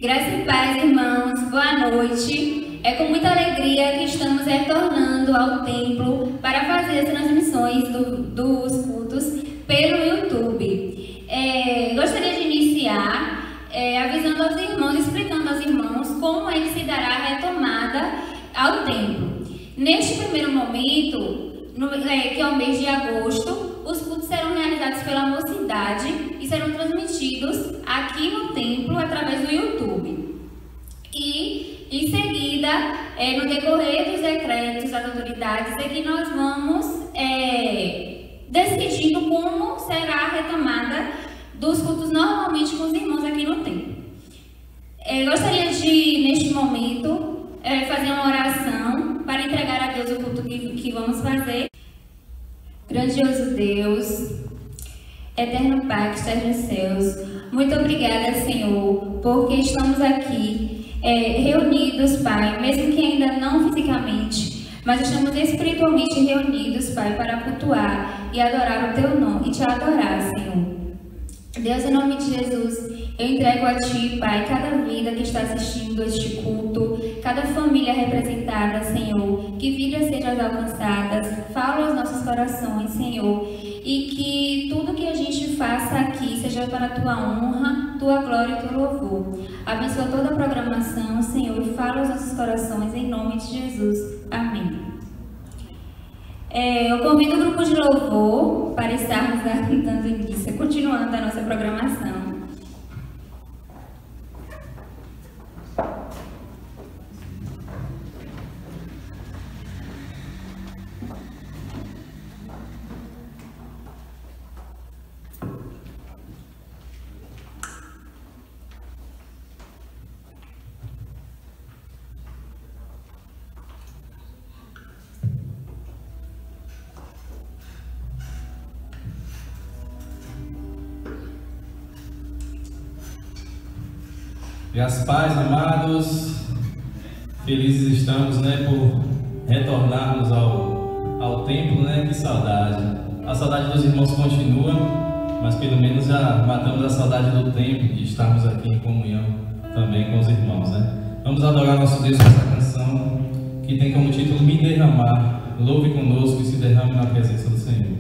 Graça e paz, irmãos, boa noite. É com muita alegria que estamos retornando ao templo para fazer as transmissões dos cultos pelo YouTube. Gostaria de iniciar avisando aos irmãos, explicando aos irmãos como é que se dará a retomada ao templo. Neste primeiro momento, que é o mês de agosto, os cultos serão realizados pela mocidade e serão transmitidos aqui no templo através do YouTube. E, em seguida, no decorrer dos decretos das autoridades, é que nós vamos decidindo como será a retomada dos cultos normalmente com os irmãos aqui no templo. Gostaria de, neste momento, fazer uma oração para entregar a Deus o culto que vamos fazer. Grandioso Deus, eterno Pai que estás nos céus, muito obrigada, Senhor, porque estamos aqui reunidos, Pai, mesmo que ainda não fisicamente, mas estamos espiritualmente reunidos, Pai, para cultuar e adorar o Teu nome, e Te adorar, Senhor. Deus, em nome de Jesus, eu entrego a Ti, Pai, cada vida que está assistindo este culto, cada família representada, Senhor, que vidas sejam alcançadas, fala aos nossos corações, Senhor, e que tudo que a gente faça aqui seja para a Tua honra, Tua glória e Teu louvor. Abençoa toda a programação, Senhor, e fala aos nossos corações, em nome de Jesus. Amém. Eu convido o grupo de louvor para estarmos dando início, continuando a nossa programação. Graças, paz, amados, felizes estamos, por retornarmos ao templo, que saudade. A saudade dos irmãos continua, mas pelo menos já matamos a saudade do templo, de estarmos aqui em comunhão também com os irmãos, Vamos adorar nosso Deus com essa canção, que tem como título Me Derramar. Louve conosco e se derrame na presença do Senhor.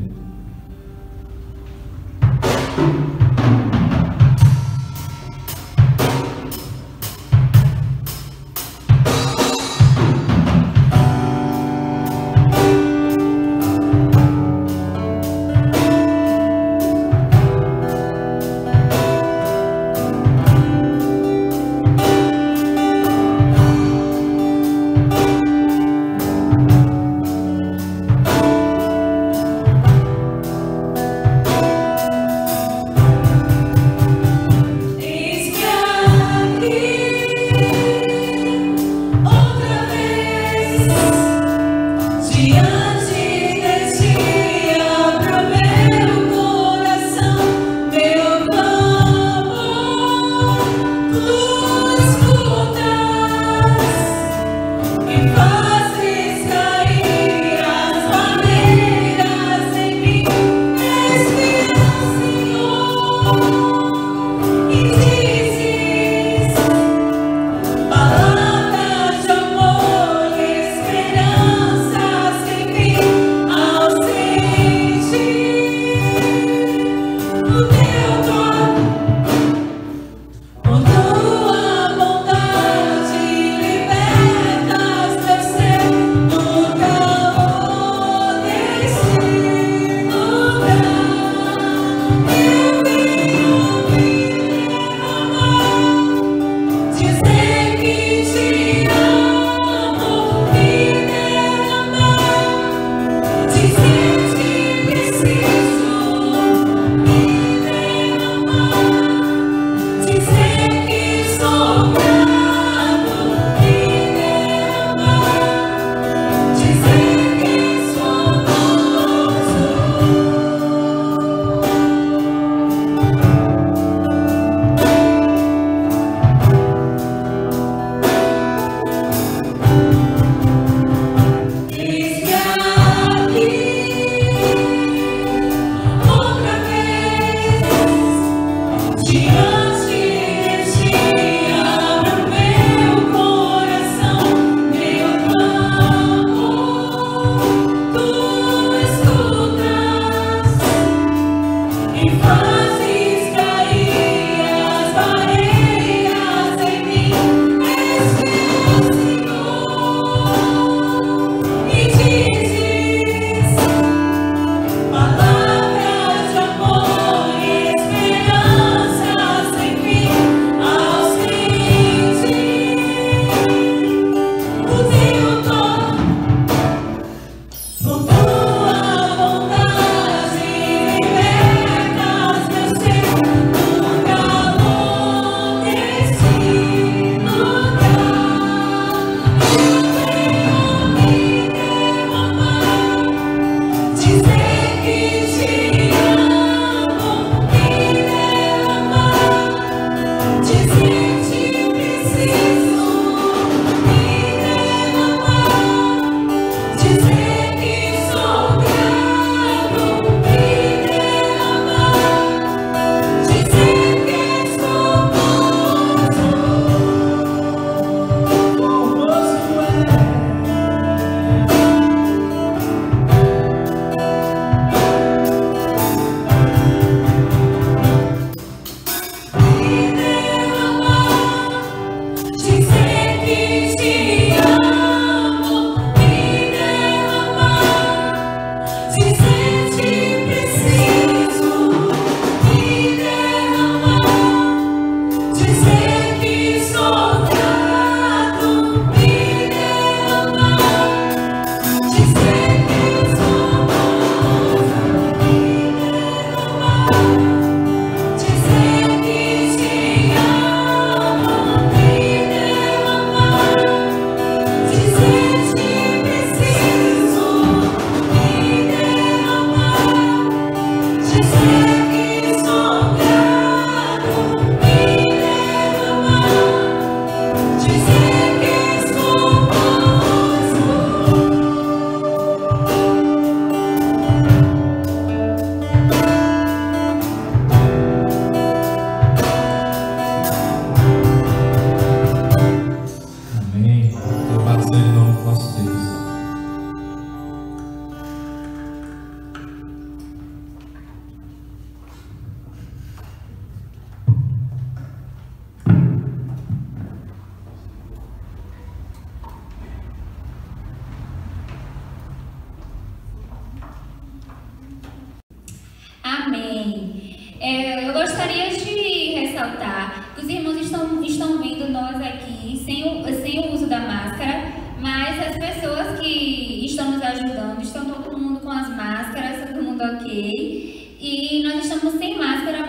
Eu gostaria de ressaltar que os irmãos estão vendo nós aqui sem o uso da máscara, mas as pessoas que estão nos ajudando, estão todo mundo com as máscaras, todo mundo ok, e nós estamos sem máscara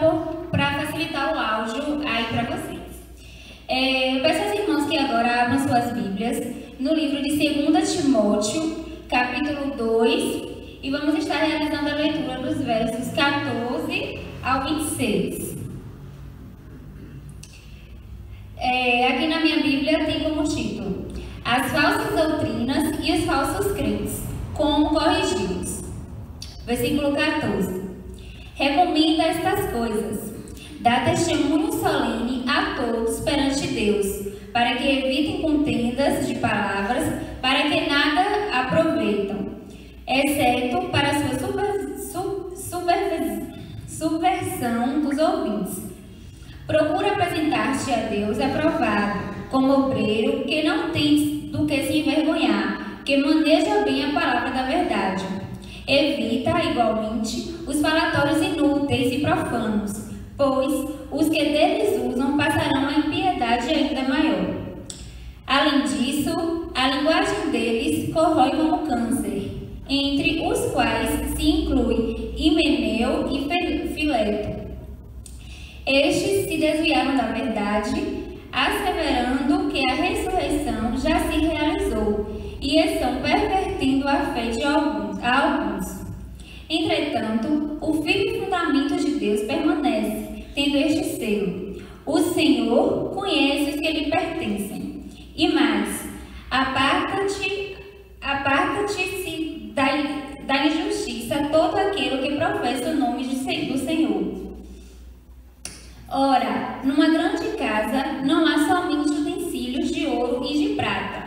para facilitar o áudio aí para vocês. Eu peço aos irmãos que agora abram suas Bíblias no livro de 2 Timóteo, capítulo 2, e vamos estar realizando a leitura dos versos 14 ao 26. Aqui na minha Bíblia tem como título: As falsas doutrinas e os falsos crentes, como corrigi-los. Versículo 14. Recomenda estas coisas, dá testemunho solene a todos perante Deus, para que evitem contendas de palavras, para que nada aproveitam, exceto para a sua subversão dos ouvintes. Procura apresentar-te a Deus aprovado, como obreiro que não tem do que se envergonhar, que maneja bem a palavra da verdade. Evita, igualmente, os falatórios inúteis e profanos, pois os que deles usam passarão a impiedade ainda maior. Além disso, a linguagem deles corrói como câncer, entre os quais se inclui Himeneu e Fileto. Estes se desviaram da verdade, asseverando que a ressurreição já se realizou, e estão pervertendo a fé de alguns. Entretanto, o firme fundamento de Deus permanece, tendo este selo: o Senhor conhece os que lhe pertencem. E mais, aparta-te da injustiça todo aquele que professa o nome do Senhor. Ora, numa grande casa não há somente utensílios de ouro e de prata,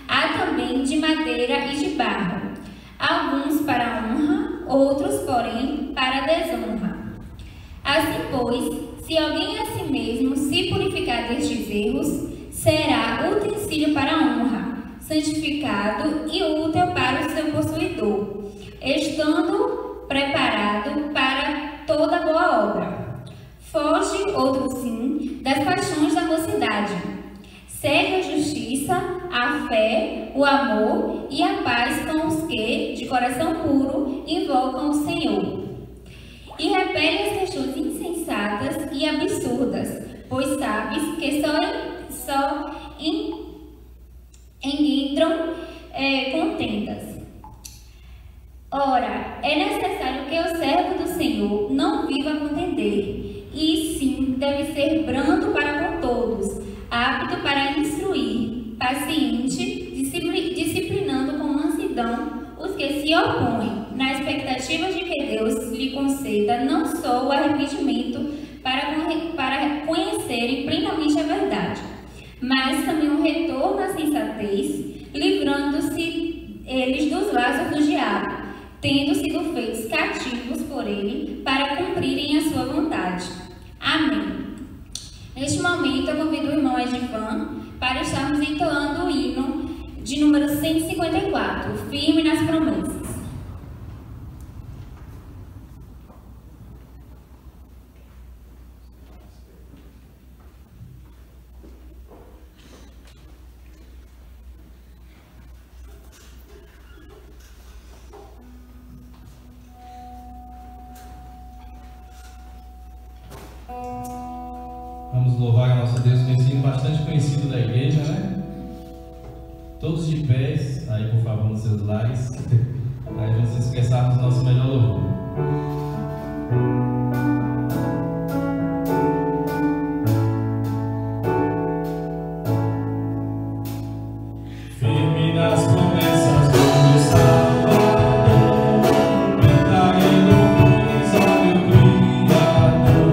há também de madeira e de barro, alguns para honra, outros, porém, para desonra. pois, se alguém a si mesmo se purificar destes erros, será utensílio para a honra, santificado e útil para o seu possuidor, estando preparado para toda boa obra. Foge, outro sim, das paixões da mocidade. Segue a justiça, a fé, o amor e a paz com os que, de coração puro, invocam o Senhor. E repele as questões insensatas e absurdas, pois sabes que só engendram contendas. Ora, é necessário que o servo do Senhor não viva a contender, e sim deve ser brando para com todos, apto para instruir, paciente, disciplinando com mansidão os que se opõem, na expectativa de que Deus lhe conceda não só o arrependimento para conhecerem plenamente a verdade, mas também um retorno à sensatez, livrando-se eles dos laços do diabo, tendo sido feitos cativos por ele para cumprirem a sua vontade. Amém. Neste momento, eu convido o irmão Edivan para estarmos entoando o hino de número 154, Firme nas Promessas. Vamos louvar a nosso Deus, bastante conhecido da igreja, né? Todos de pés, aí por favor nos seus lares, aí vamos expressarmos nosso melhor louvor. Firme nas promessas do meu Salvador, cantarei louvores ao meu Criador.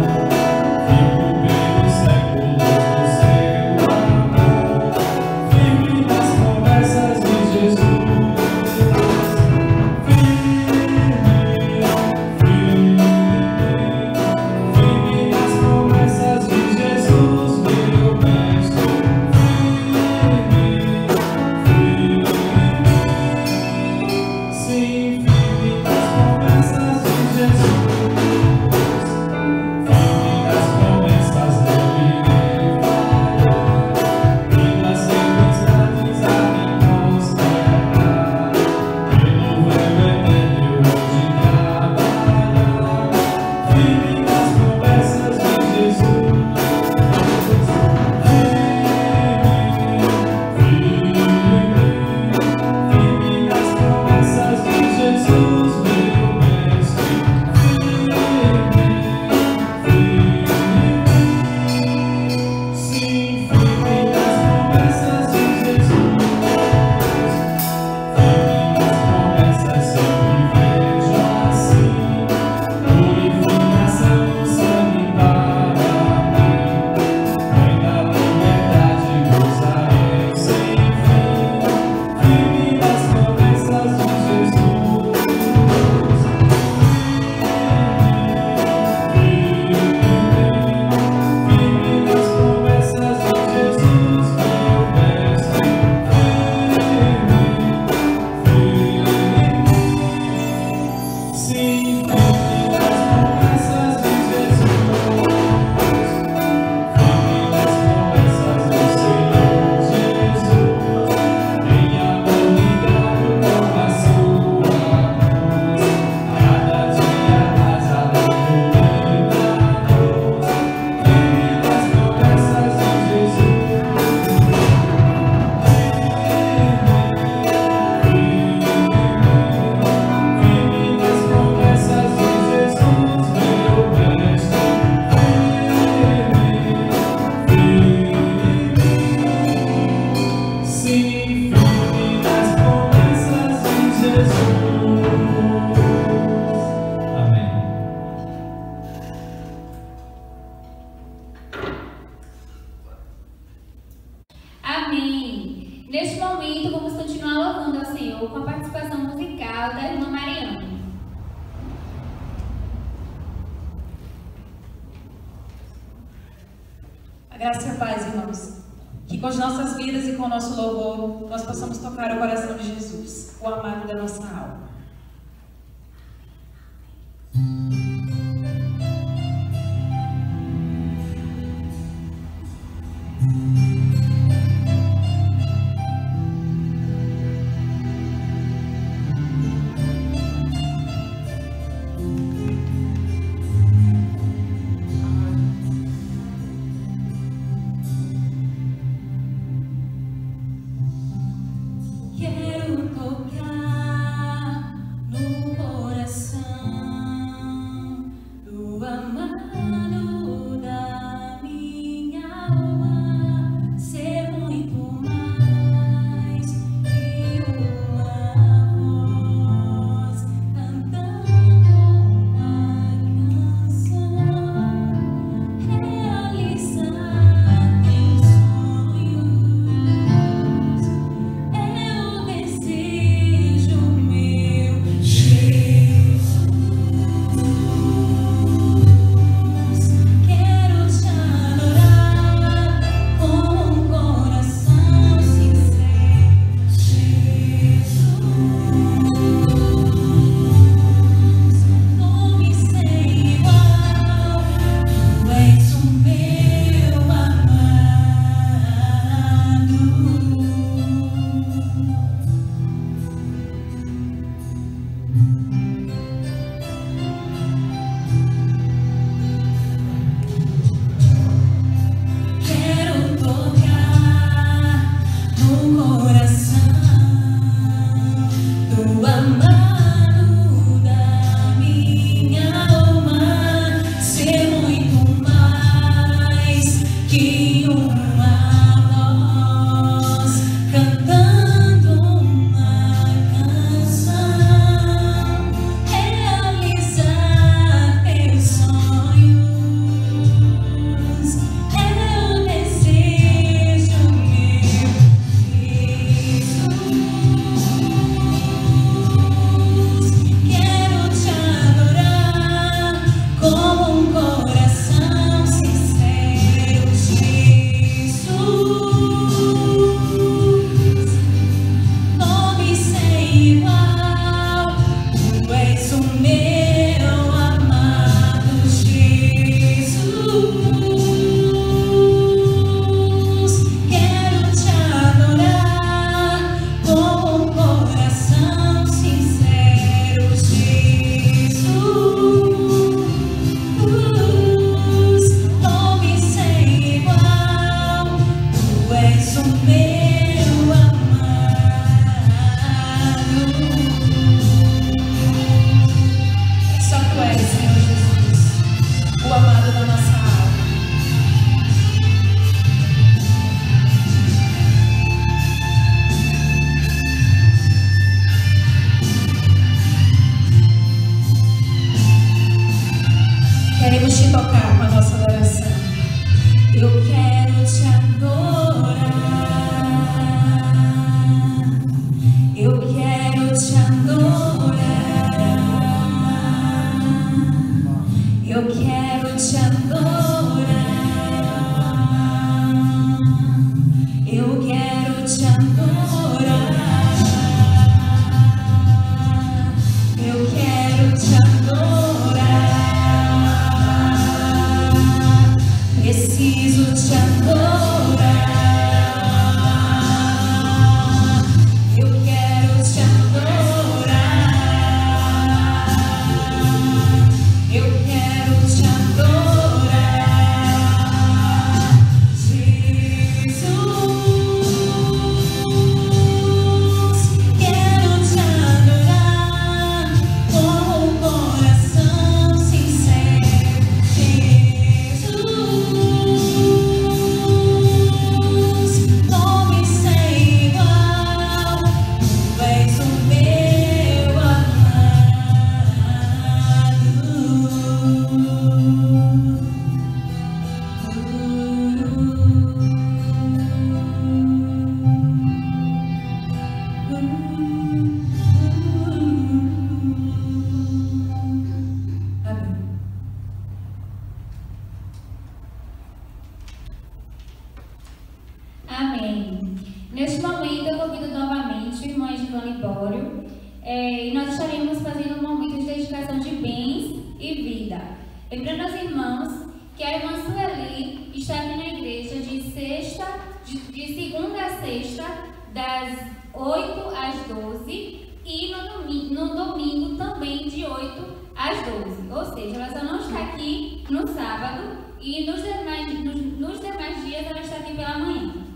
Fico pelos séculos do seu amor, firme nas promessas de Jesus. Firme nas promessas de Jesus, meu mestre. Sim, firme nas promessas de Jesus. Firme nas promessas não irei falhar, e nas tempestades a me consternar. Pelo vento eterno eu hei de trabalhar. Firme nas promessas de Jesus. Firme nas promessas de Jesus, meu mestre. Sim, firme nas promessas de Jesus. Firme nas promessas sempre vejo assim, purificação do sangue para mim. Ainda liberdade gozarei sem fim. Firme nas promessas de Jesus. Firme nas promessas de Jesus, meu mestre. Sim, firme nas promessas de Jesus. Firme nas promessas do Senhor Jesus. Em amor ligado com a sua cruz, cada dia mais além da luz. Firme nas promessas de Jesus. Firme nas promessas de Jesus, meu mestre. Sim, firme nas promessas de Jesus. Amém. Amém. Neste momento, vamos continuar louvando ao Senhor com a participação musical da irmã Mariana. Graça e a paz, irmãos. Que com as nossas vidas e com o nosso louvor, nós possamos tocar o coração de Jesus, o amado da nossa alma. Quero tocar no coração do amado da minha alma, ser muito mais que uma voz cantando uma canção, realizar teus sonhos. Eu desejo meu Jesus, quero te adorar com um coração sincero. Jesus, nome sem igual, tu és o meu amado. Quero tocar no coração do amado da minha alma, ser muito mais que uma voz cantando uma canção, realizar teus sonhos. Eu desejo meu Jesus, quero te adorar com um coração sincero. Jesus, nome sem igual, tu és o meu amado. Jesus, quero te adorar com um coração sincero. Jesus, nome sem igual, tu és o meu amado. Só tu és, Senhor Jesus, o amado da nossa alma. Queremos te tocar com a nossa adoração. Eu quero te adorar. Eu quero te adorar. Eu quero te adorar. Eu quero te adorar. Eu quero te adorar. Preciso te adorar. Eu quero te adorar. Eu quero te adorar. Jesus, Amém. Neste momento, eu convido novamente o irmão Edvan Libório, e nós estaremos fazendo um momento de dedicação de bens e vida. Lembrando aos irmãos que a irmã Sueli está aqui na igreja de segunda a sexta, das 8 às 12, e no domingo também de 8 às 12. Ou seja, ela só não está aqui no sábado e nos demais dias ela está aqui pela manhã.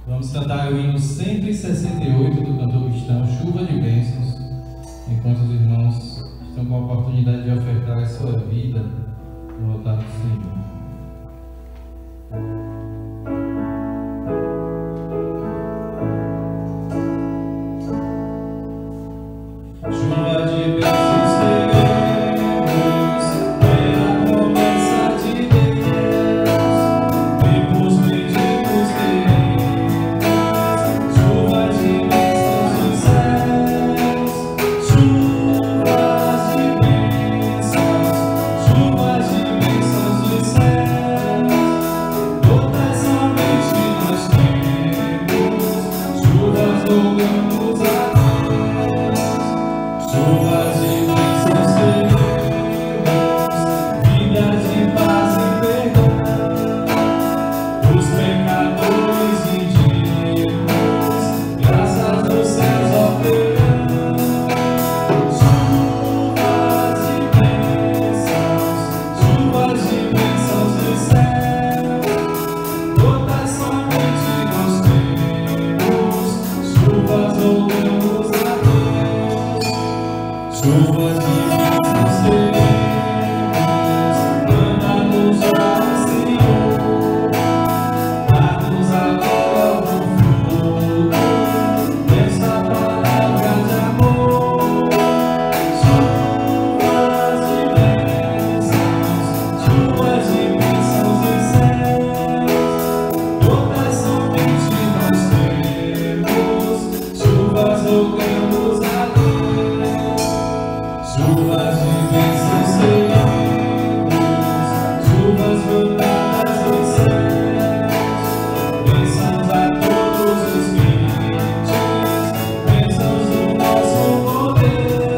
Vamos cantar o hino 168 do cantor cristão Chuva de Bênçãos, enquanto os irmãos estão com a oportunidade de ofertar a sua vida no altar do Senhor. Chuva de bênçãos queremos, é a promessa de Deus, vivos benditos queremos, chuva de bênçãos dos céus, chuvas de bênçãos dos céus, todas somente nós temos, chuvas rogamos a Deus, chuvas de bênçãos queremos, vida de paz e perdão, os pecadores indignos, graças dos céus operando, chuvas de bênçãos dos céus, todas somente nós temos, chuvas rogamos a Deus, chuvas de bênçãos queremos, manda-nos ao Senhor, dá-nos agora o fruto dessa palavra de amor, chuvas de bênçãos dos céus, todas somente nós temos, chuvas rogamos a Deus, chuvas de bênçãos queremos, chuvas brotadas dos céus, bênçãos a todos os crentes, bênçãos do nosso Deus,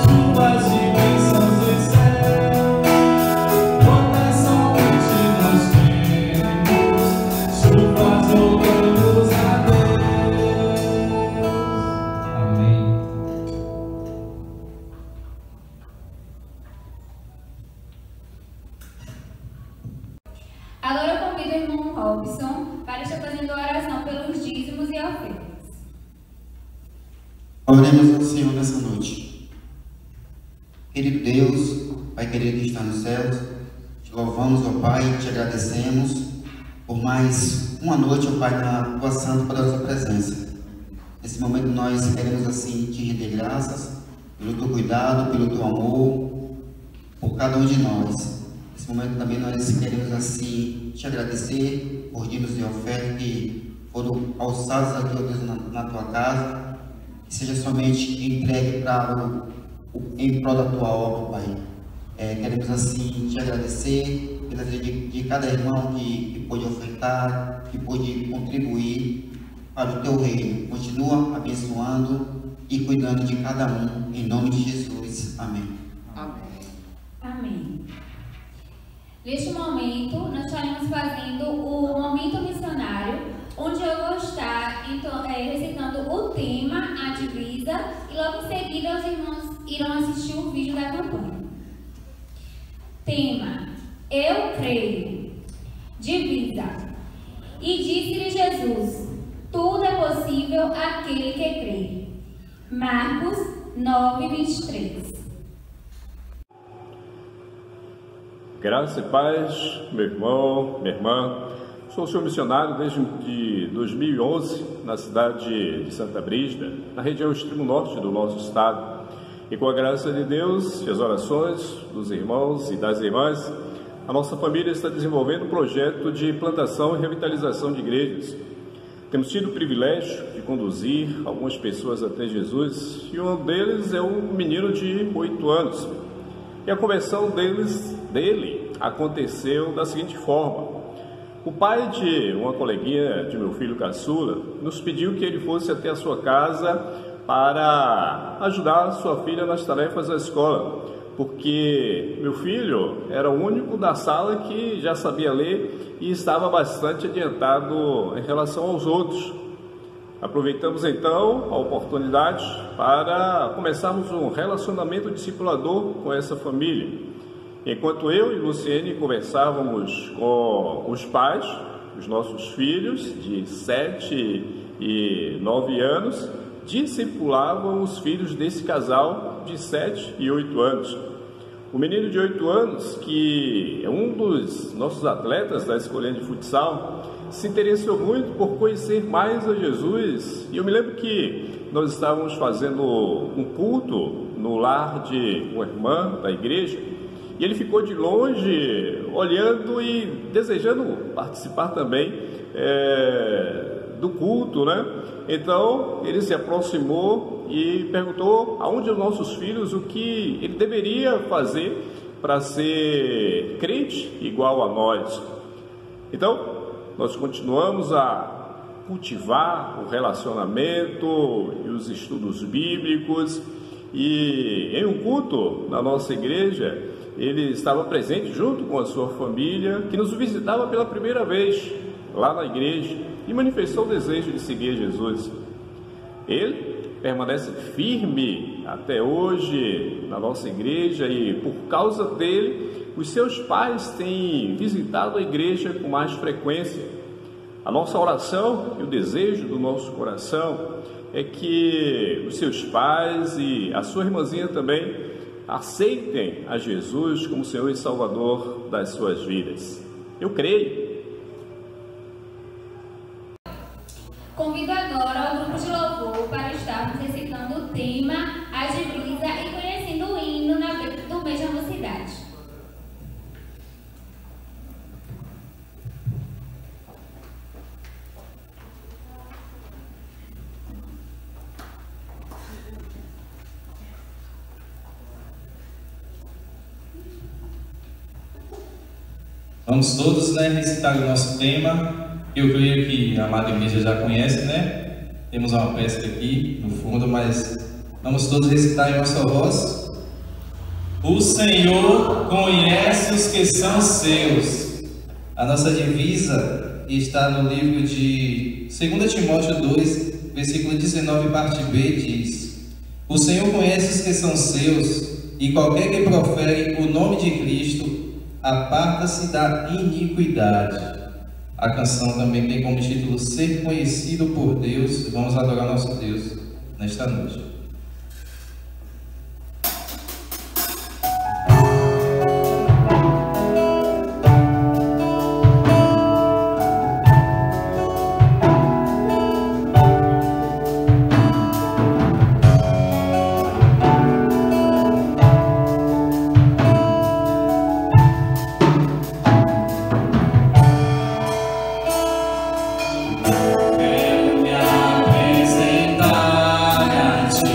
chuvas de bênçãos dos céus, todas somente nós temos, chuvas rogamos a Deus. Amém. Agora eu convido o irmão Robson para estar fazendo oração pelos dízimos e ofertas. Oremos ao Senhor nessa noite. Querido Deus, Pai querido que está nos céus, te louvamos, ó Pai, te agradecemos por mais uma noite, ó Pai, na tua santa e poderosa presença. Nesse momento nós queremos assim te render graças pelo teu cuidado, pelo teu amor, por cada um de nós. Nesse momento também nós queremos assim te agradecer por dízimos e ofertas que foram alçados aqui, ó Deus, na tua casa, que seja somente entregue em prol da tua obra, Pai. Queremos assim te agradecer pela vida de cada irmão que pôde ofertar, que pôde contribuir para o teu reino. Continua abençoando e cuidando de cada um, em nome de Jesus. Amém. Amém. Neste momento, nós estaremos fazendo o momento missionário, onde eu vou estar recitando o tema, a divisa, e logo em seguida os irmãos irão assistir o vídeo da campanha. Tema: Eu creio. Divisa. E disse-lhe Jesus: Tudo é possível àquele que crê. Marcos 9:23. Graça e paz, meu irmão, minha irmã. Sou seu missionário desde 2011 na cidade de Santa Brígida, na região extremo norte do nosso estado. E com a graça de Deus e as orações dos irmãos e das irmãs, a nossa família está desenvolvendo um projeto de plantação e revitalização de igrejas. Temos tido o privilégio de conduzir algumas pessoas até Jesus, e um deles é um menino de 8 anos. E a conversão dele aconteceu da seguinte forma: o pai de uma coleguinha de meu filho caçula nos pediu que ele fosse até a sua casa para ajudar sua filha nas tarefas da escola, porque meu filho era o único da sala que já sabia ler e estava bastante adiantado em relação aos outros. Aproveitamos então a oportunidade para começarmos um relacionamento discipulador com essa família. Enquanto eu e Luciene conversávamos com os pais, os nossos filhos de 7 e 9 anos, discipulavam os filhos desse casal de 7 e 8 anos. O menino de 8 anos, que é um dos nossos atletas da escolinha de futsal, se interessou muito por conhecer mais a Jesus. E eu me lembro que nós estávamos fazendo um culto no lar de uma irmã da igreja, e ele ficou de longe olhando e desejando participar também do culto, né? Então ele se aproximou e perguntou aonde os nossos filhos, o que ele deveria fazer para ser crente igual a nós. Então nós continuamos a cultivar o relacionamento e os estudos bíblicos, e em um culto na nossa igreja ele estava presente junto com a sua família, que nos visitava pela primeira vez lá na igreja, e manifestou o desejo de seguir Jesus. Ele permanece firme até hoje na nossa igreja, e por causa dele, os seus pais têm visitado a igreja com mais frequência. A nossa oração e o desejo do nosso coração é que os seus pais e a sua irmãzinha também aceitem a Jesus como Senhor e Salvador das suas vidas. Eu creio. Convido agora o grupo de louvor para estarmos recitando o tema Haja Brisa e conhecendo o hino do mês da mocidade. Vamos todos, recitar o nosso tema. Eu creio que a amada igreja já conhece, Temos uma peça aqui no fundo, mas vamos todos recitar em nossa voz. O Senhor conhece os que são seus. A nossa divisa está no livro de 2 Timóteo 2, versículo 19, parte B, diz: o Senhor conhece os que são seus, e qualquer que profere o nome de Cristo aparta-se da iniquidade. A canção também tem como título Ser Conhecido por Deus. Vamos adorar nosso Deus nesta noite. Quero me apresentar a ti.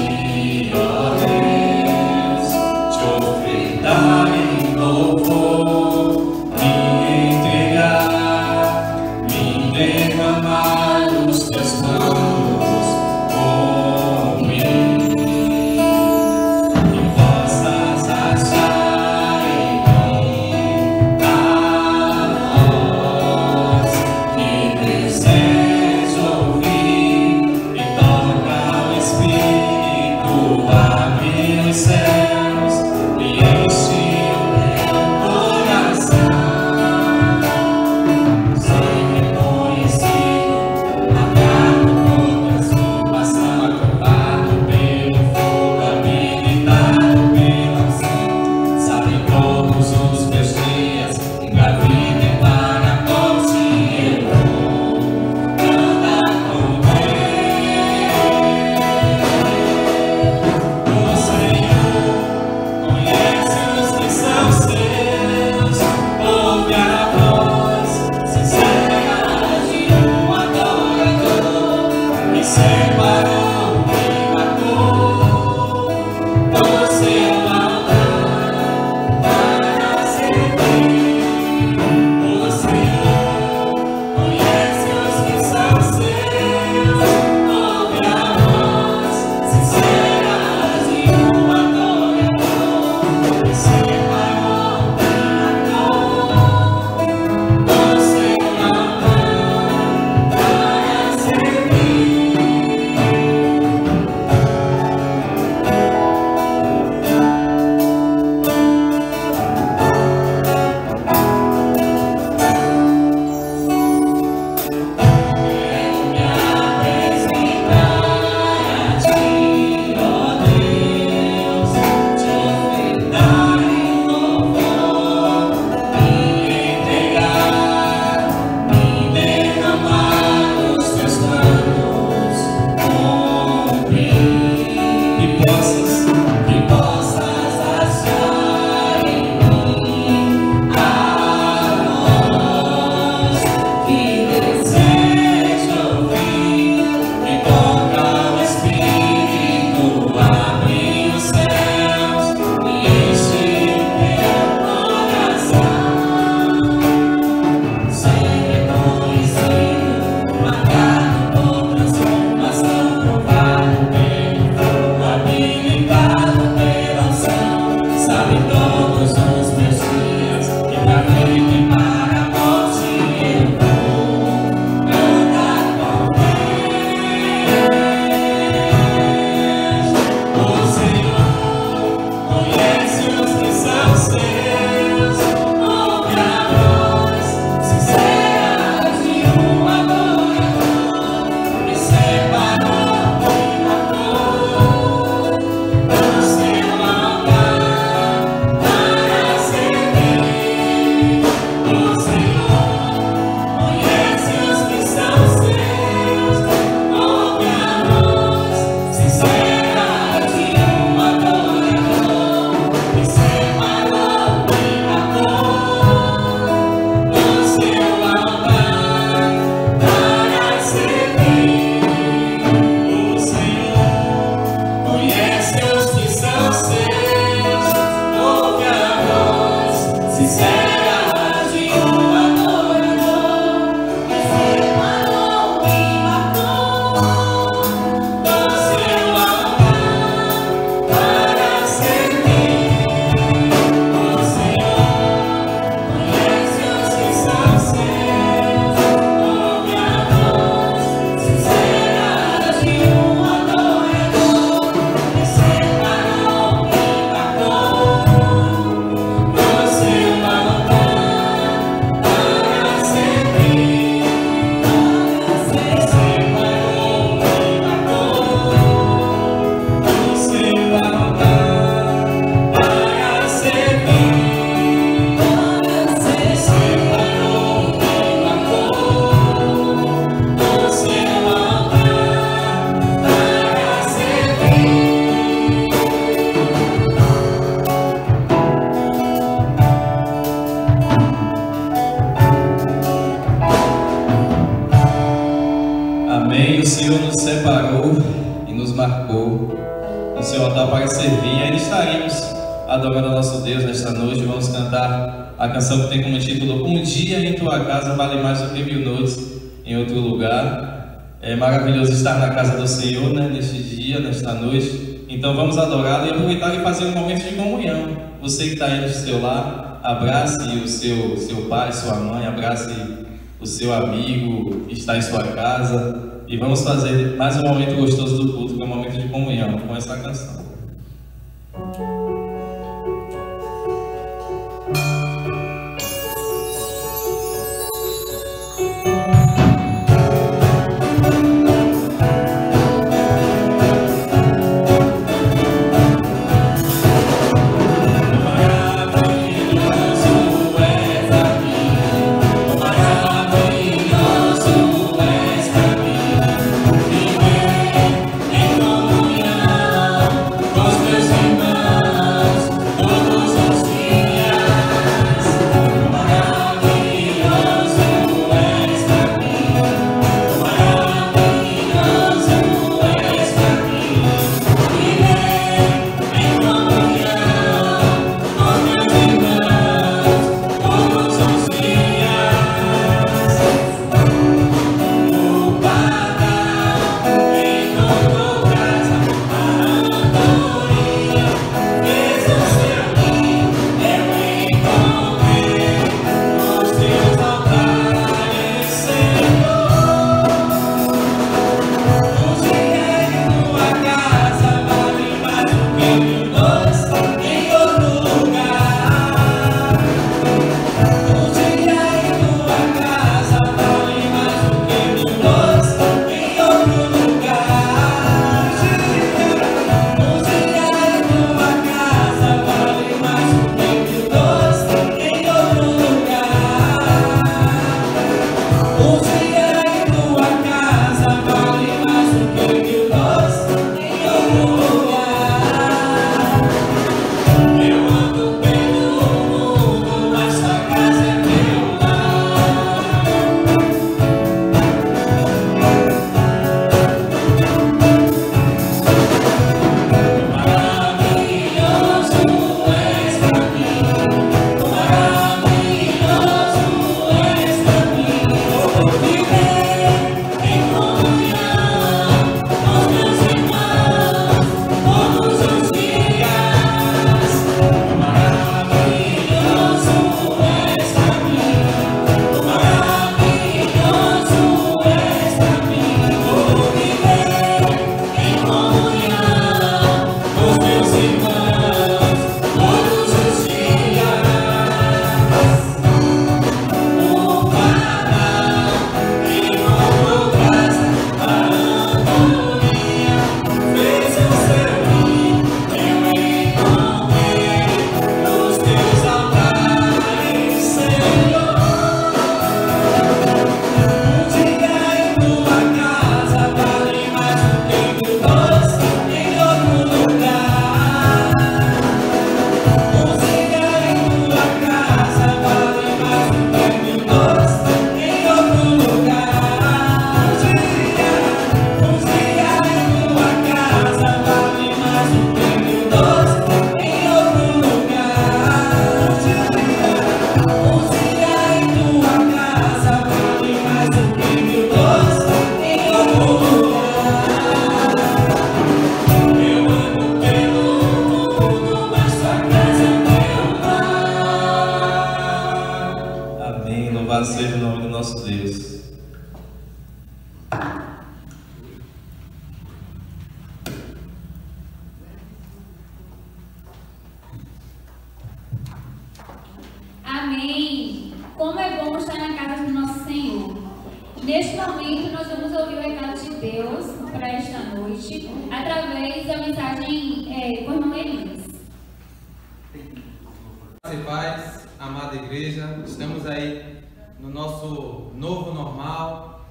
seu altar para servir. E ainda estaremos adorando a nosso Deus nesta noite. Vamos cantar a canção que tem como título Um Dia em Tua Casa Vale Mais do que 1000 Noites em Outro Lugar. É maravilhoso estar na casa do Senhor, né, neste dia, nesta noite. Então vamos adorá-lo e aproveitar e fazer um momento de comunhão. Você que está aí no seu lar, abrace o seu pai, sua mãe, abrace o seu amigo que está em sua casa. E vamos fazer mais um momento gostoso do culto, que é um momento de comunhão com essa canção. Amém. Como é bom estar na casa do nosso Senhor. Neste momento, nós vamos ouvir o recado de Deus para esta noite, através da mensagem com o irmão Elias. Graça e paz, amada igreja, estamos aí no nosso novo normal,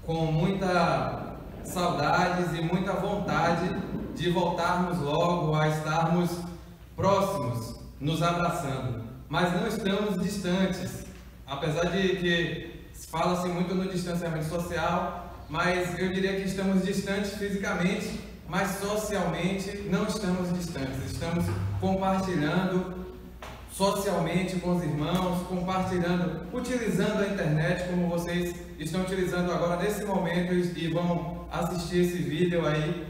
com muita saudades e muita vontade de voltarmos logo a estarmos próximos, nos abraçando. Mas não estamos distantes, apesar de que fala-se muito no distanciamento social, mas eu diria que estamos distantes fisicamente, mas socialmente não estamos distantes. Estamos compartilhando socialmente com os irmãos, compartilhando, utilizando a internet como vocês estão utilizando agora nesse momento e vão assistir esse vídeo aí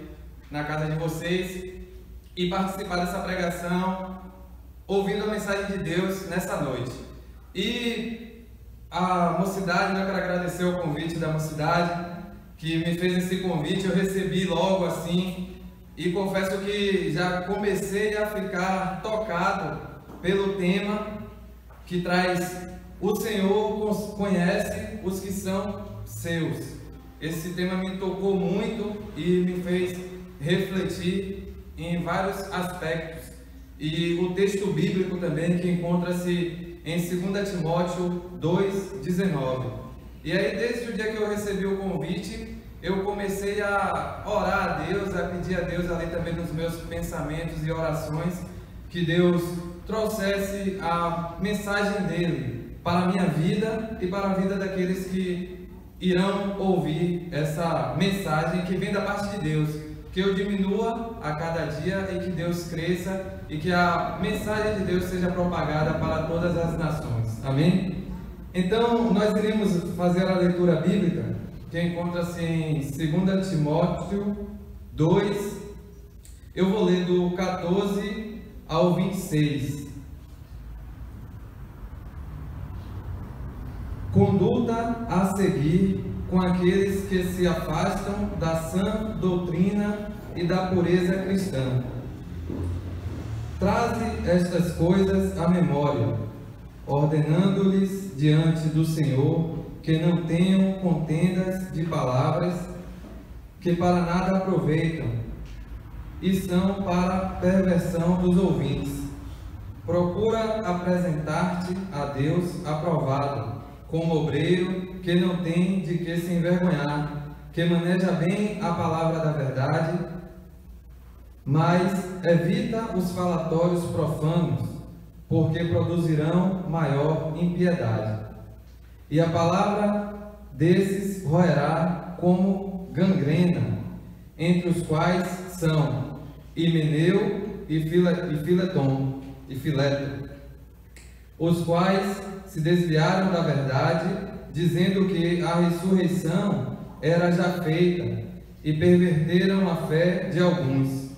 na casa de vocês e participar dessa pregação, ouvindo a mensagem de Deus nessa noite. E a mocidade, eu quero agradecer o convite da mocidade que me fez esse convite. Eu recebi logo assim e confesso que já comecei a ficar tocado pelo tema que traz: o Senhor conhece os que são seus. Esse tema me tocou muito e me fez refletir em vários aspectos. E o texto bíblico também, que encontra-se em 2 Timóteo 2,19. E aí, desde o dia que eu recebi o convite, eu comecei a orar a Deus, a pedir a Deus ali também nos meus pensamentos e orações, que Deus trouxesse a mensagem dele para a minha vida e para a vida daqueles que irão ouvir essa mensagem que vem da parte de Deus. Que eu diminua a cada dia e que Deus cresça e que a mensagem de Deus seja propagada para todas as nações. Amém? Então, nós iremos fazer a leitura bíblica que encontra-se em 2 Timóteo 2. Eu vou ler do 14 ao 26. Conduta a seguir com aqueles que se afastam da sã doutrina e da pureza cristã. Traze estas coisas à memória, ordenando-lhes diante do Senhor que não tenham contendas de palavras que para nada aproveitam e são para perversão dos ouvintes. Procura apresentar-te a Deus aprovado, como obreiro que não tem de que se envergonhar, que maneja bem a palavra da verdade, mas evita os falatórios profanos, porque produzirão maior impiedade. E a palavra desses roerá como gangrena, entre os quais são Himeneu e Fileto, os quais se desviaram da verdade, dizendo que a ressurreição era já feita, e perverteram a fé de alguns.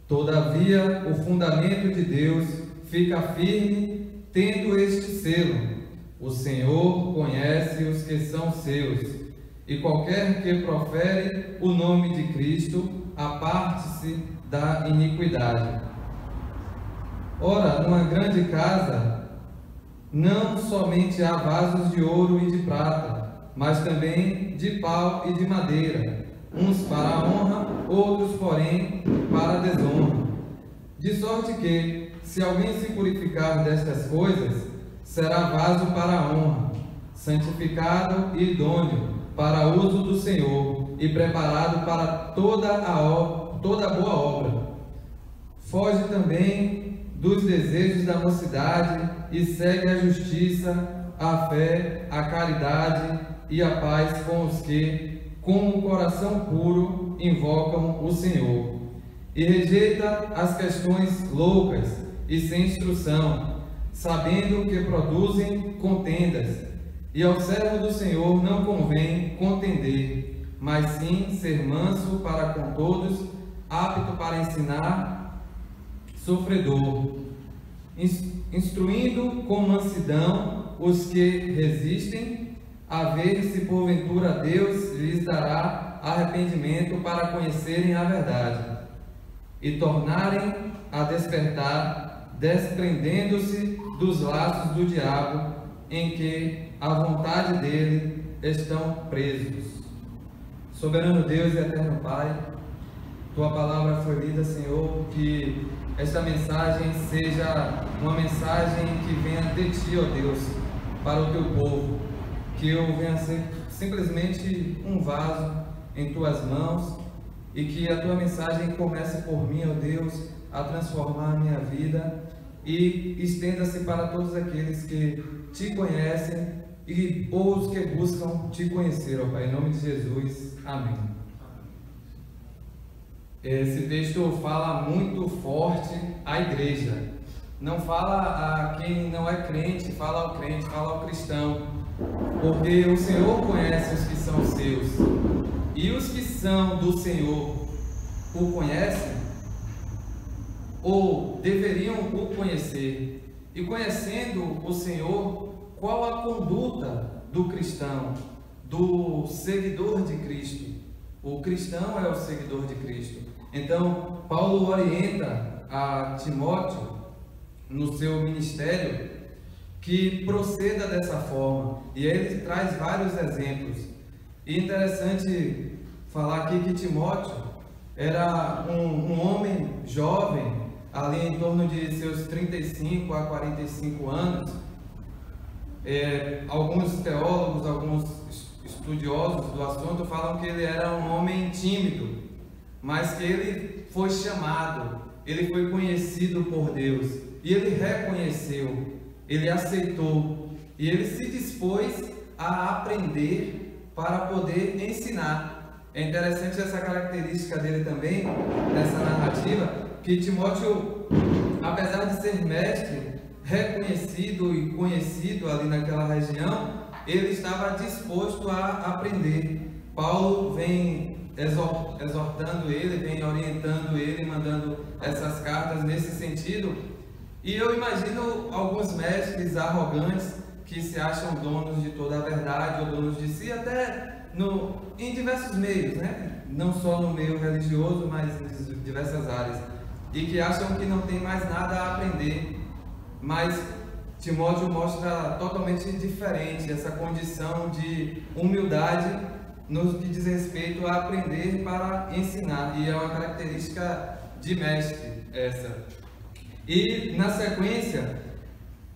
Todavia, o fundamento de Deus fica firme, tendo este selo: o Senhor conhece os que são seus, e qualquer que profere o nome de Cristo, aparte-se da iniquidade. Ora, numa grande casa, não somente há vasos de ouro e de prata, mas também de pau e de madeira, uns para a honra, outros, porém, para a desonra. De sorte que, se alguém se purificar destas coisas, será vaso para a honra, santificado e idôneo para uso do Senhor, e preparado para toda boa obra. Foge também dos desejos da mocidade e segue a justiça, a fé, a caridade e a paz com os que, com um coração puro, invocam o Senhor. E rejeita as questões loucas e sem instrução, sabendo que produzem contendas. E ao servo do Senhor não convém contender, mas sim ser manso para com todos, apto para ensinar, sofredor, instruindo com mansidão os que resistem, a ver se porventura Deus lhes dará arrependimento para conhecerem a verdade e tornarem a despertar, desprendendo-se dos laços do diabo, em que a vontade dele estão presos. Soberano Deus e eterno Pai, Tua palavra foi lida, Senhor, que esta mensagem seja uma mensagem que venha de Ti, ó Deus, para o Teu povo, que eu venha ser simplesmente um vaso em Tuas mãos, e que a Tua mensagem comece por mim, ó Deus, a transformar a minha vida e estenda-se para todos aqueles que Te conhecem ou os que buscam Te conhecer, ó Pai, em nome de Jesus, amém. Esse texto fala muito forte à igreja. Não fala a quem não é crente, fala ao crente, fala ao cristão. Porque o Senhor conhece os que são seus. E os que são do Senhor o conhecem, ou deveriam o conhecer. E conhecendo o Senhor, qual a conduta do cristão, do seguidor de Cristo? O cristão é o seguidor de Cristo. Então, Paulo orienta a Timóteo, no seu ministério, que proceda dessa forma. E ele traz vários exemplos. E é interessante falar aqui que Timóteo era um homem jovem, ali em torno de seus 35 a 45 anos. Alguns teólogos, alguns estudiosos do assunto falam que ele era um homem tímido, mas que ele foi chamado, ele foi conhecido por Deus, e ele reconheceu, ele aceitou, e ele se dispôs a aprender para poder ensinar. É interessante essa característica dele também, nessa narrativa, que Timóteo, apesar de ser mestre, reconhecido e conhecido ali naquela região, ele estava disposto a aprender. Paulo vem exortando ele, vem orientando ele, mandando essas cartas nesse sentido. E eu imagino alguns mestres arrogantes que se acham donos de toda a verdade, ou donos de si, até em diversos meios, né? Não só no meio religioso, mas em diversas áreas, e que acham que não tem mais nada a aprender. Mas Timóteo mostra totalmente diferente essa condição de humildade no que diz respeito a aprender para ensinar, e é uma característica de mestre essa. E na sequência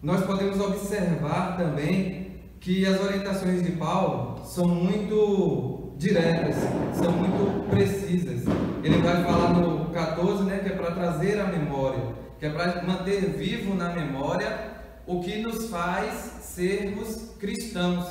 nós podemos observar também que as orientações de Paulo são muito diretas, são muito precisas. Ele vai falar no 14, né, que é para trazer a memória, que é para manter vivo na memória o que nos faz sermos cristãos.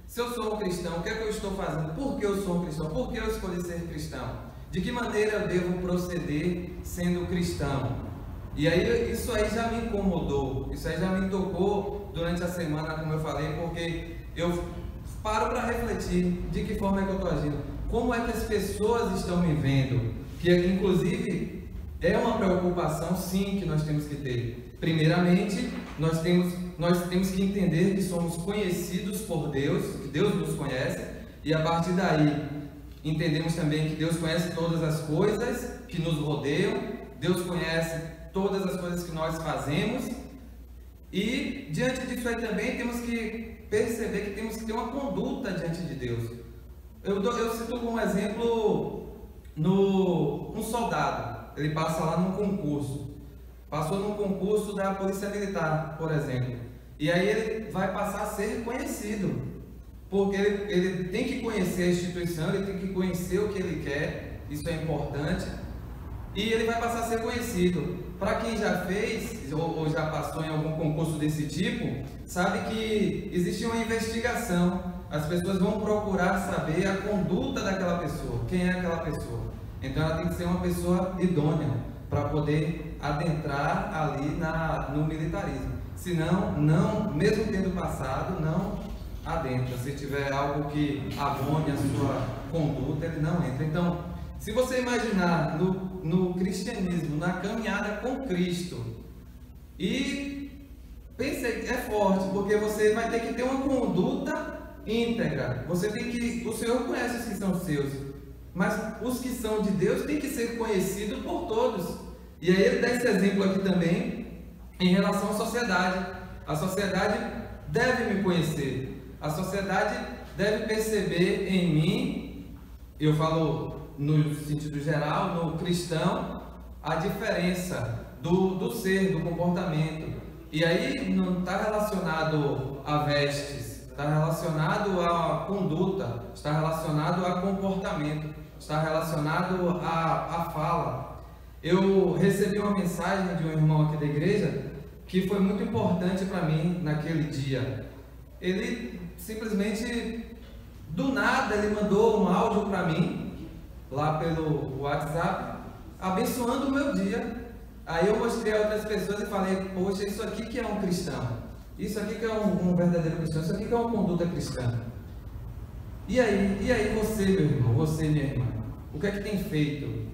Se eu sou um cristão, o que é que eu estou fazendo? Por que eu sou um cristão? Por que eu escolhi ser cristão? De que maneira eu devo proceder sendo cristão? E aí, isso aí já me incomodou, isso aí já me tocou durante a semana, como eu falei, porque eu paro para refletir de que forma é que eu estou agindo, como é que as pessoas estão me vendo, que inclusive é uma preocupação sim que nós temos que ter. Primeiramente, nós temos que entender que somos conhecidos por Deus, que Deus nos conhece, e a partir daí entendemos também que Deus conhece todas as coisas que nos rodeiam, Deus conhece todas as coisas que nós fazemos, e diante disso aí também temos que perceber que temos que ter uma conduta diante de Deus. Eu cito como exemplo um soldado, ele passa lá num concurso, passou num concurso da Polícia Militar, por exemplo, e aí ele vai passar a ser conhecido, porque ele tem que conhecer a instituição, ele tem que conhecer o que ele quer, isso é importante, e ele vai passar a ser conhecido. Para quem já fez ou já passou em algum concurso desse tipo, sabe que existe uma investigação, as pessoas vão procurar saber a conduta daquela pessoa, quem é aquela pessoa. Então ela tem que ser uma pessoa idônea para poder adentrar ali no militarismo. Senão, não, mesmo tendo passado, não adentra. Se tiver algo que abone a sua conduta, ele não entra. Então, se você imaginar no cristianismo, na caminhada com Cristo, e pense, é forte, porque você vai ter que ter uma conduta íntegra. O Senhor conhece os que são seus, mas os que são de Deus têm que ser conhecidos por todos. E aí ele dá esse exemplo aqui também em relação à sociedade. A sociedade deve me conhecer, a sociedade deve perceber em mim, eu falo no sentido geral, no cristão, a diferença do ser, do comportamento. E aí não está relacionado a vestes, está relacionado à conduta, está relacionado a comportamento, está relacionado à fala. Eu recebi uma mensagem de um irmão aqui da igreja que foi muito importante para mim naquele dia. Ele simplesmente, do nada, ele mandou um áudio para mim lá pelo WhatsApp, abençoando o meu dia. Aí eu mostrei a outras pessoas e falei, poxa, isso aqui que é um cristão, isso aqui que é um verdadeiro cristão, isso aqui que é uma conduta cristã. E aí você, meu irmão, você, minha irmã, o que é que tem feito?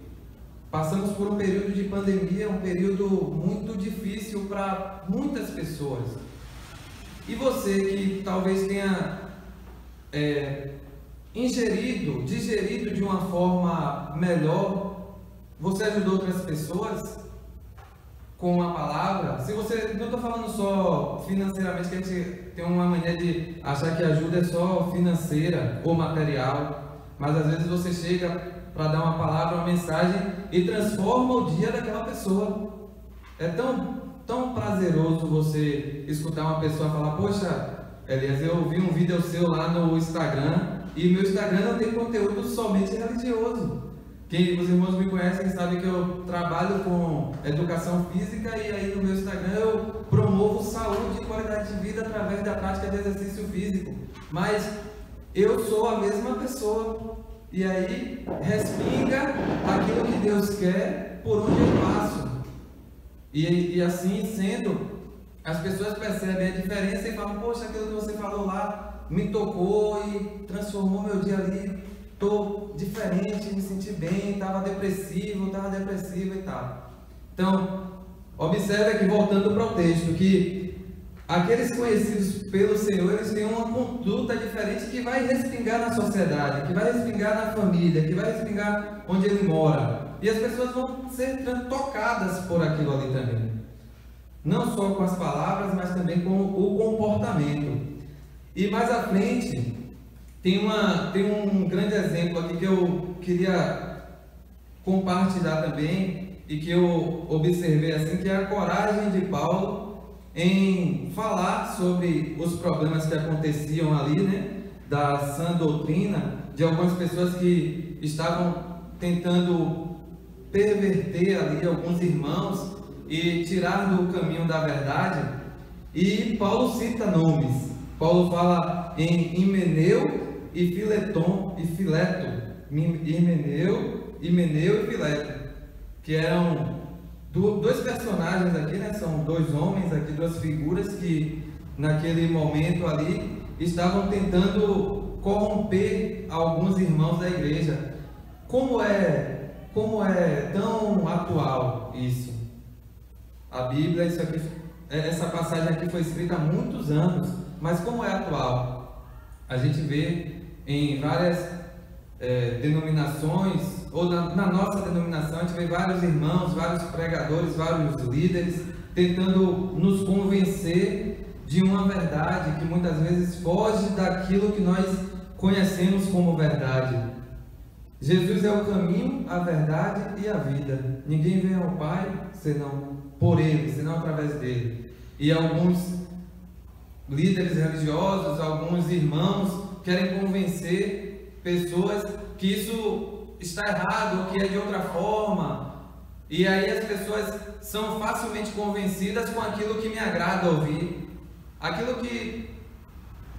Passamos por um período de pandemia, um período muito difícil para muitas pessoas. E você que talvez tenha digerido de uma forma melhor, você ajudou outras pessoas com a palavra? Se você, não estou falando só financeiramente, que a gente tem uma mania de achar que ajuda é só financeira ou material, mas às vezes você chega para dar uma palavra, uma mensagem e transforma o dia daquela pessoa. É tão prazeroso você escutar uma pessoa falar, poxa, Elias, eu vi um vídeo seu lá no Instagram e meu Instagram não tem conteúdo somente religioso. Quem os irmãos me conhecem sabe que eu trabalho com educação física e aí no meu Instagram eu promovo saúde e qualidade de vida através da prática de exercício físico. Mas eu sou a mesma pessoa. E aí respinga aquilo que Deus quer por onde eu passo. E assim sendo, as pessoas percebem a diferença e falam, poxa, aquilo que você falou lá me tocou e transformou meu dia ali. Estou diferente, me senti bem, estava depressiva e tal. Então, observe aqui, voltando para o texto, que aqueles conhecidos pelo Senhor, eles têm uma conduta diferente que vai respingar na sociedade, que vai respingar na família, que vai respingar onde ele mora. E as pessoas vão ser tocadas por aquilo ali também. Não só com as palavras, mas também com o comportamento. E mais à frente, tem um grande exemplo aqui que eu queria compartilhar também, e que eu observei assim, que é a coragem de Paulo em falar sobre os problemas que aconteciam ali, né, da sã doutrina, de algumas pessoas que estavam tentando perverter ali alguns irmãos e tirar do caminho da verdade. E Paulo cita nomes. Paulo fala em Himeneu e Fileton e Fileto. Himeneu e Fileto, que eram dois personagens aqui, né? São dois homens aqui, duas figuras que naquele momento ali estavam tentando corromper alguns irmãos da igreja. Como é tão atual isso? A Bíblia, essa passagem aqui foi escrita há muitos anos, mas como é atual? A gente vê em várias denominações, ou na nossa denominação, a gente vê vários irmãos, vários pregadores, vários líderes tentando nos convencer de uma verdade que muitas vezes foge daquilo que nós conhecemos como verdade. Jesus é o caminho, a verdade e a vida. Ninguém vem ao Pai senão por Ele, senão através dele. E alguns líderes religiosos, alguns irmãos querem convencer pessoas que isso está errado, que é de outra forma, e aí as pessoas são facilmente convencidas com aquilo que me agrada ouvir, aquilo que,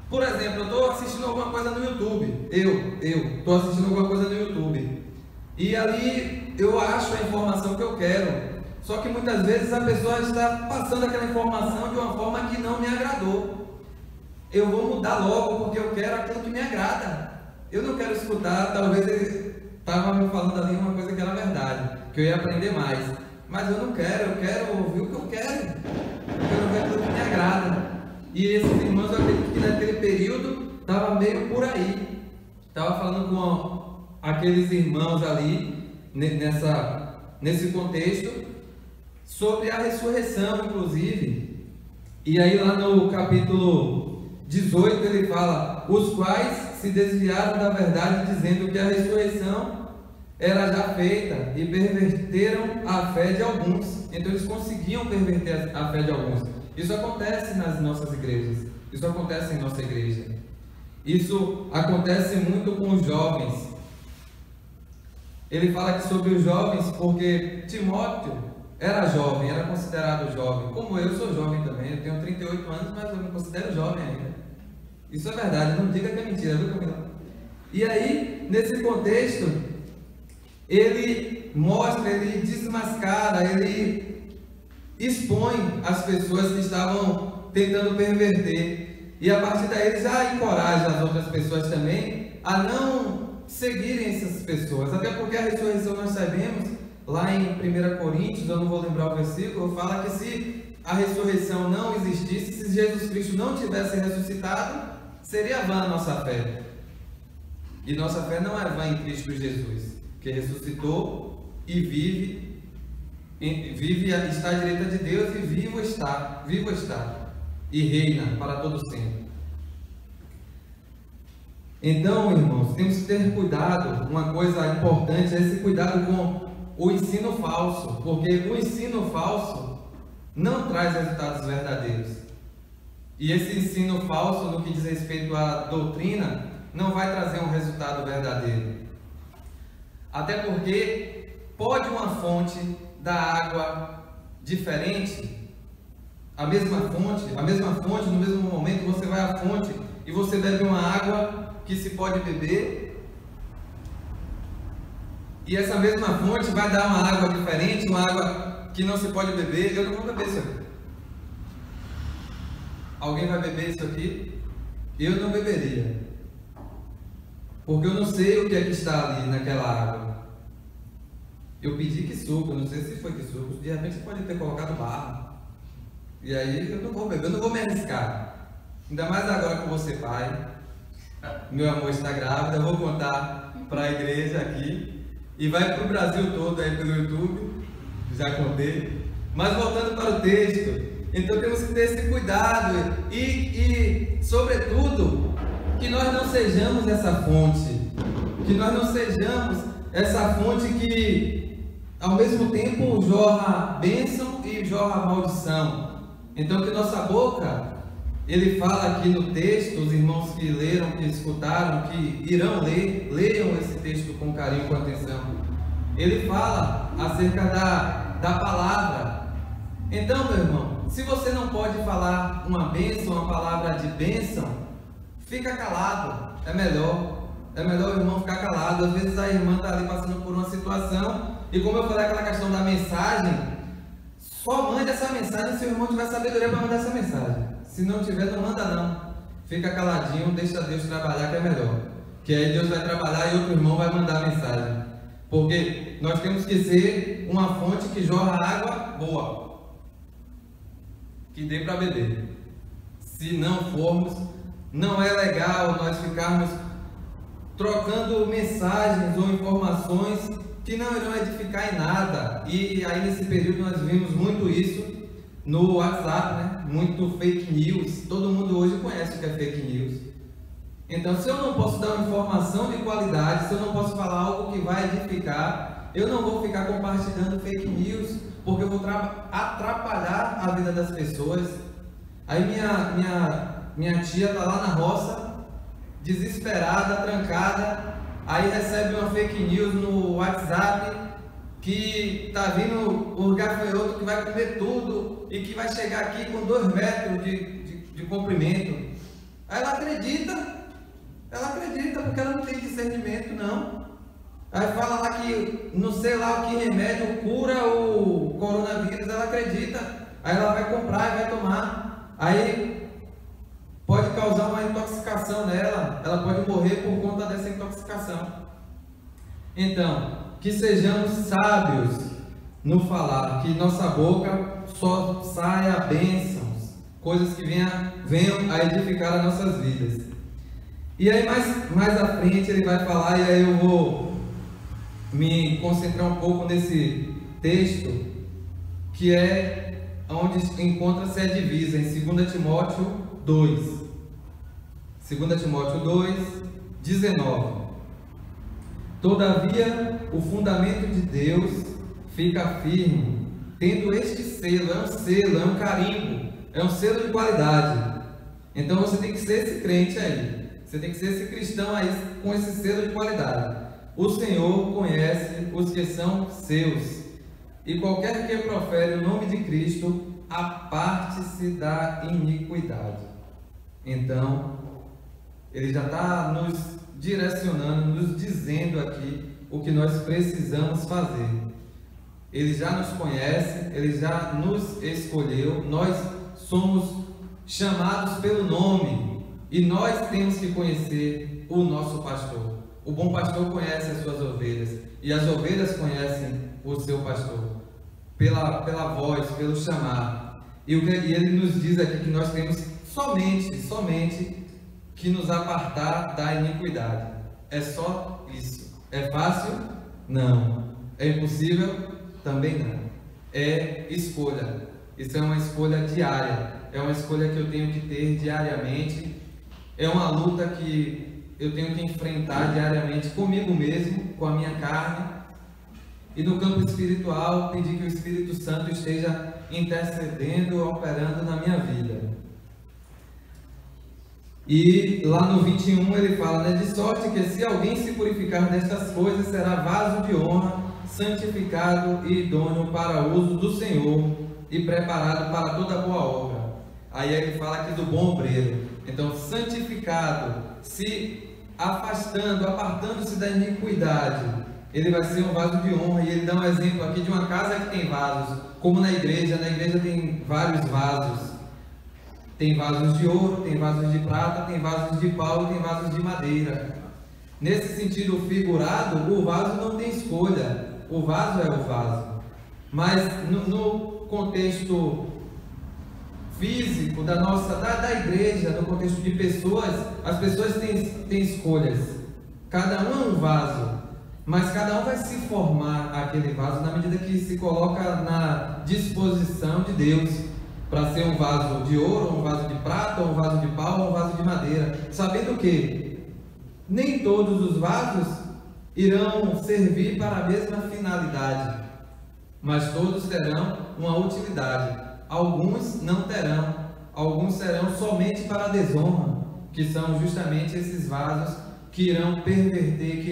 por exemplo, eu estou assistindo alguma coisa no YouTube, eu estou assistindo alguma coisa no YouTube, e ali eu acho a informação que eu quero, só que muitas vezes a pessoa está passando aquela informação de uma forma que não me agradou. Eu vou mudar logo porque eu quero aquilo que me agrada. Eu não quero escutar, talvez ele estava me falando ali uma coisa que era verdade, que eu ia aprender mais. Mas eu não quero, eu quero ouvir o que eu quero. Eu quero ver aquilo que me agrada. E esses irmãos, eu acredito que naquele período estava meio por aí. Estava falando com aqueles irmãos ali, nesse contexto, sobre a ressurreição, inclusive. E aí lá no capítulo 18 ele fala, os quais se desviaram da verdade, dizendo que a ressurreição era já feita, e perverteram a fé de alguns. Então eles conseguiam perverter a fé de alguns. Isso acontece nas nossas igrejas, isso acontece em nossa igreja, isso acontece muito com os jovens. Ele fala aqui sobre os jovens porque Timóteo era jovem, era considerado jovem, como eu sou jovem também, eu tenho 38 anos, mas eu me considero jovem ainda. Isso é verdade, não diga que é mentira, viu, Camila? E aí, nesse contexto, ele mostra, ele desmascara, ele expõe as pessoas que estavam tentando perverter. E a partir daí ele já encoraja as outras pessoas também a não seguirem essas pessoas. Até porque a ressurreição nós sabemos, lá em 1 Coríntios, eu não vou lembrar o versículo, fala que se a ressurreição não existisse, se Jesus Cristo não tivesse ressuscitado, seria vã a nossa fé. E nossa fé não é vã em Cristo Jesus, que ressuscitou e vive, está à direita de Deus e vivo está, e reina para todo sempre. Então, irmãos, temos que ter cuidado. Uma coisa importante é esse cuidado com o ensino falso, porque o ensino falso não traz resultados verdadeiros. E esse ensino falso, no que diz respeito à doutrina, não vai trazer um resultado verdadeiro. Até porque pode uma fonte dar água diferente, a mesma fonte, no mesmo momento você vai à fonte e você bebe uma água que se pode beber, e essa mesma fonte vai dar uma água diferente, uma água que não se pode beber. Eu não vou beber isso aqui. Alguém vai beber isso aqui? Eu não beberia, porque eu não sei o que é que está ali naquela água. Eu pedi que suco, eu não sei se foi que suco, de repente pode ter colocado barra, e aí eu não vou beber, eu não vou me arriscar, ainda mais agora que você pai. Meu amor está grávida, eu vou contar para a igreja aqui e vai para o Brasil todo aí pelo YouTube, já contei. Mas voltando para o texto, então temos que ter esse cuidado e sobretudo, que nós não sejamos essa fonte, que ao mesmo tempo jorra bênção e jorra maldição. Então que nossa boca, ele fala aqui no texto, os irmãos que leram, que escutaram, que irão ler, leiam esse texto com carinho, com atenção. Ele fala acerca da palavra. Então, meu irmão, se você não pode falar uma bênção, uma palavra de bênção, fica calado, é melhor o irmão ficar calado. Às vezes a irmã está ali passando por uma situação, e como eu falei aquela questão da mensagem, só mande essa mensagem se o irmão tiver sabedoria para mandar essa mensagem. Se não tiver, não manda não. Fica caladinho, deixa Deus trabalhar, que é melhor. Que aí Deus vai trabalhar e outro irmão vai mandar a mensagem. Porque nós temos que ser uma fonte que jorra água boa, que dê para beber. Se não formos, não é legal nós ficarmos trocando mensagens ou informações que não irão edificar em nada. E aí nesse período nós vimos muito isso no WhatsApp, né? Muito fake news. Todo mundo hoje conhece o que é fake news. Então, se eu não posso dar uma informação de qualidade, se eu não posso falar algo que vai edificar, eu não vou ficar compartilhando fake news, porque eu vou atrapalhar a vida das pessoas. Aí minha tia está lá na roça, desesperada, trancada, aí recebe uma fake news no WhatsApp, que está vindo o gafanhoto que vai comer tudo e que vai chegar aqui com 2 metros de comprimento. Aí ela acredita porque ela não tem discernimento, não. Aí fala lá que não sei lá o que remédio cura o coronavírus, ela acredita. Aí ela vai comprar e vai tomar. Aí pode causar uma intoxicação nela, ela pode morrer por conta dessa intoxicação. Então, que sejamos sábios no falar, que nossa boca só saia bênçãos, coisas que venham a edificar as nossas vidas. E aí mais à frente ele vai falar, e aí eu vou me concentrar um pouco nesse texto, que é onde encontra-se a divisa, em 2 Timóteo 2. 2 Timóteo 2, 19. Todavia, o fundamento de Deus fica firme, tendo este selo, é um carimbo, é um selo de qualidade. Então você tem que ser esse crente aí, você tem que ser esse cristão aí com esse selo de qualidade. O Senhor conhece os que são seus, e qualquer que profere o nome de Cristo, aparte-se da iniquidade. Então, ele já está nos direcionando, nos dizendo aqui o que nós precisamos fazer. Ele já nos conhece, Ele já nos escolheu, nós somos chamados pelo nome e nós temos que conhecer o nosso pastor. O bom pastor conhece as suas ovelhas e as ovelhas conhecem o seu pastor pela voz, pelo chamar. E ele nos diz aqui que nós temos somente que nos apartar da iniquidade. É só isso. É fácil? Não. É impossível? Também não. É escolha. Isso é uma escolha diária. É uma escolha que eu tenho que ter diariamente. É uma luta que eu tenho que enfrentar diariamente comigo mesmo, com a minha carne. E no campo espiritual, pedir que o Espírito Santo esteja intercedendo, operando na minha vida. E lá no 21 ele fala, né? De sorte que se alguém se purificar destas coisas, será vaso de honra, santificado e idôneo para o uso do Senhor e preparado para toda boa obra. Aí ele fala aqui do bom obreiro. Então, santificado, se afastando, apartando-se da iniquidade, ele vai ser um vaso de honra. E ele dá um exemplo aqui de uma casa que tem vasos, como na igreja tem vários vasos. Tem vasos de ouro, tem vasos de prata, tem vasos de pau e tem vasos de madeira. Nesse sentido figurado, o vaso não tem escolha, o vaso é o vaso. Mas no contexto físico da igreja, no contexto de pessoas, as pessoas têm escolhas. Cada um é um vaso, mas cada um vai se formar aquele vaso na medida que se coloca na disposição de Deus para ser um vaso de ouro, um vaso de prata, um vaso de pau, um vaso de madeira, sabendo que nem todos os vasos irão servir para a mesma finalidade, mas todos terão uma utilidade. Alguns não terão, alguns serão somente para a desonra, que são justamente esses vasos que irão perverter,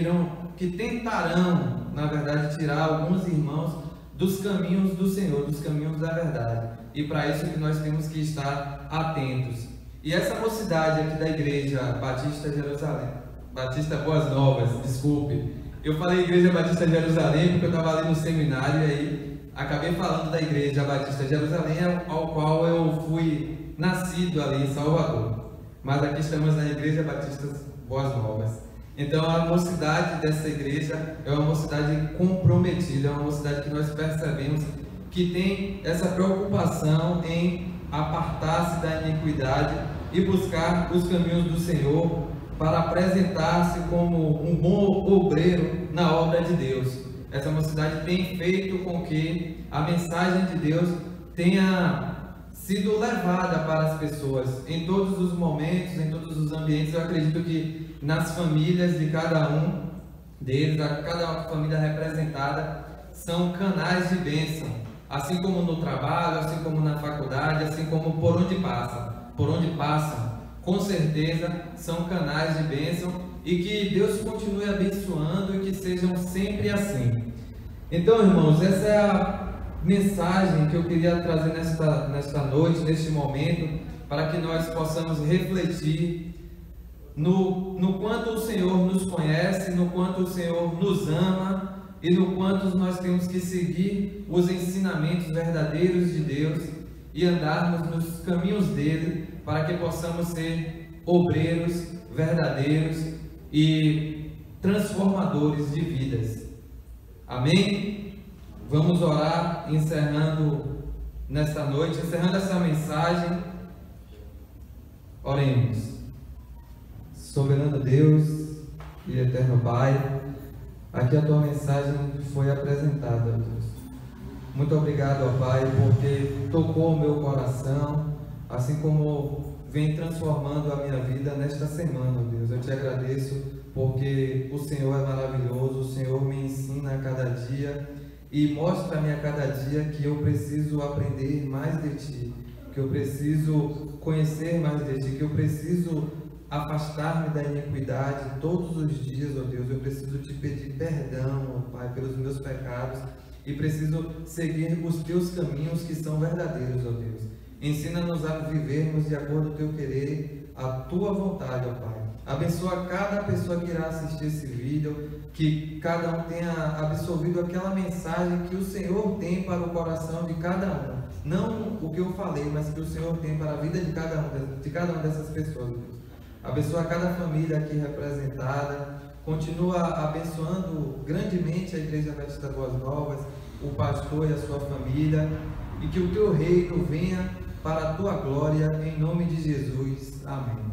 que tentarão, na verdade, tirar alguns irmãos dos caminhos do Senhor, dos caminhos da verdade. E para isso que nós temos que estar atentos. E essa mocidade aqui da Igreja Batista Jerusalém, Batista Boas Novas, desculpe, eu falei Igreja Batista Jerusalém porque eu estava ali no seminário e aí acabei falando da Igreja Batista Jerusalém, ao qual eu fui nascido ali em Salvador. Mas aqui estamos na Igreja Batista Boas Novas. Então a mocidade dessa igreja é uma mocidade comprometida, é uma mocidade que nós percebemos que tem essa preocupação em apartar-se da iniquidade e buscar os caminhos do Senhor para apresentar-se como um bom obreiro na obra de Deus. Essa mocidade tem feito com que a mensagem de Deus tenha sido levada para as pessoas em todos os momentos, em todos os ambientes. Eu acredito que nas famílias de cada um deles, cada família representada, são canais de bênção, assim como no trabalho, assim como na faculdade, assim como por onde passam, com certeza são canais de bênção, e que Deus continue abençoando e que sejam sempre assim. Então, irmãos, essa é a mensagem que eu queria trazer nesta noite, neste momento, para que nós possamos refletir no quanto o Senhor nos conhece, no quanto o Senhor nos ama e no quanto nós temos que seguir os ensinamentos verdadeiros de Deus e andarmos nos caminhos dele, para que possamos ser obreiros verdadeiros e transformadores de vidas. Amém? Vamos orar, encerrando nesta noite, encerrando essa mensagem. Oremos. Soberano Deus e eterno Pai, aqui a tua mensagem foi apresentada, Deus. Muito obrigado, ó Pai, porque tocou o meu coração, assim como vem transformando a minha vida nesta semana, Deus. Eu te agradeço porque o Senhor é maravilhoso, o Senhor me ensina a cada dia e mostra-me a cada dia que eu preciso aprender mais de Ti, que eu preciso conhecer mais de Ti, que eu preciso afastar-me da iniquidade todos os dias, ó Deus. Eu preciso Te pedir perdão, ó Pai, pelos meus pecados e preciso seguir os Teus caminhos que são verdadeiros, ó Deus. Ensina-nos a vivermos de acordo com o Teu querer, a Tua vontade, ó Pai. Abençoa cada pessoa que irá assistir esse vídeo, que cada um tenha absorvido aquela mensagem que o Senhor tem para o coração de cada um. Não o que eu falei, mas que o Senhor tem para a vida de cada uma dessas pessoas, Deus. Abençoa cada família aqui representada. Continua abençoando grandemente a Igreja Batista Boas Novas, o pastor e a sua família. E que o teu reino venha para a tua glória, em nome de Jesus. Amém.